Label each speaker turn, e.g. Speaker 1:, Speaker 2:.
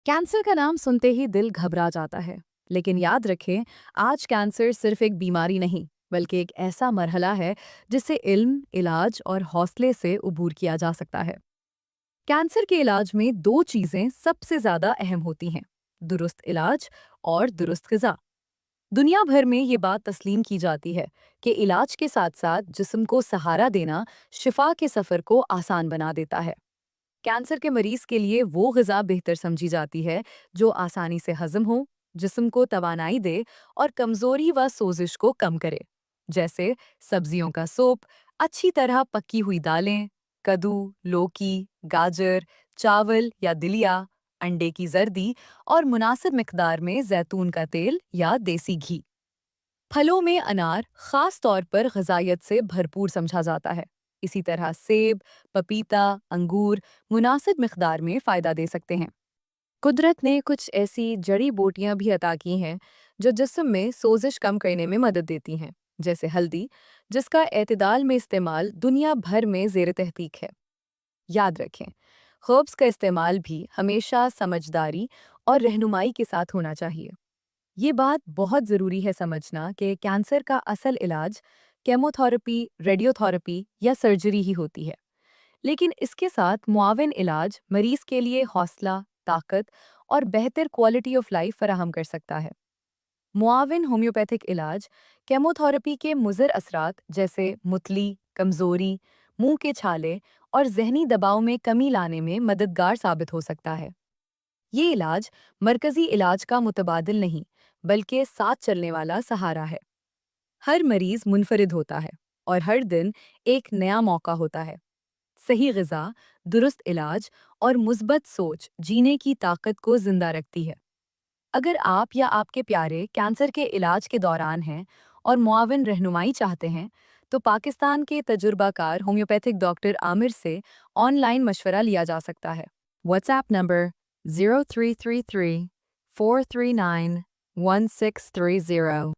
Speaker 1: Cancer का नाम सुनते ही दिल घबरा जाता है। लेकिन याद रखें, आज कैंसर सिर्फ एक बीमारी नहीं, बल्कि एक ऐसा मरहला है जिससे इल्म, इलाज और हौसले से उबूर किया जा सकता है। कैंसर के इलाज में दो चीजें सबसे ज्यादा अहम होती हैं: दुरुस्त इलाज और दुरुस्त ग़िज़ा। दुनिया भर में ये बात तस्लीम की जाती है कि इलाज के साथ साथ जिस्म को सहारा देना शिफा के सफर को आसान बना देता है। कैंसर के मरीज के लिए वो ग़िज़ा बेहतर समझी जाती है जो आसानी से हजम हो, जिस्म को तवानाई दे और कमजोरी व सोजिश को कम करे। जैसे सब्जियों का सूप, अच्छी तरह पकी हुई दालें, कद्दू, लौकी, गाजर, चावल या दलिया, अंडे की जर्दी और मुनासिब मिकदार में जैतून का तेल या देसी घी। फलों में अनार खास तौर पर ग़िज़ाइयत से भरपूर समझा जाता है। इसी तरह सेब, पपीता, अंगूर मुनासिब मिकदार में फ़ायदा दे सकते हैं। कुदरत ने कुछ ऐसी जड़ी बूटियां भी अता की हैं जो जिस्म में सोजिश कम करने में मदद देती हैं, जैसे हल्दी, जिसका एतदाल में इस्तेमाल दुनिया भर में ज़ेर तहकीक है। याद रखें, हर्ब्स का इस्तेमाल भी हमेशा समझदारी और रहनुमाई के साथ होना चाहिए। ये बात बहुत ज़रूरी है समझना कि कैंसर का असल इलाज केमोथेरेपी, रेडियोथेरेपी या सर्जरी ही होती है। लेकिन इसके साथ मुआविन इलाज मरीज के लिए हौसला, ताकत और बेहतर क्वालिटी ऑफ लाइफ फराहम कर सकता है। मुआविन होम्योपैथिक इलाज केमोथेरेपी के मुज़र असरात जैसे मुतली, कमज़ोरी, मुंह के छाले और जहनी दबाव में कमी लाने में मददगार साबित हो सकता है। ये इलाज मरकज़ी इलाज का मुतबादिल नहीं, बल्कि साथ चलने वाला सहारा है। हर मरीज मुनफरिद होता है और हर दिन एक नया मौका होता है। सही ग़िज़ा, दुरुस्त इलाज और मुस्बत सोच जीने की ताकत को जिंदा रखती है। अगर आप या आपके प्यारे कैंसर के इलाज के दौरान हैं और मुआविन रहनुमाई चाहते हैं, तो पाकिस्तान के तजुर्बाकार होम्योपैथिक डॉक्टर आमिर से ऑनलाइन मशवरा लिया जा सकता है। WhatsApp number 0333 439 1630।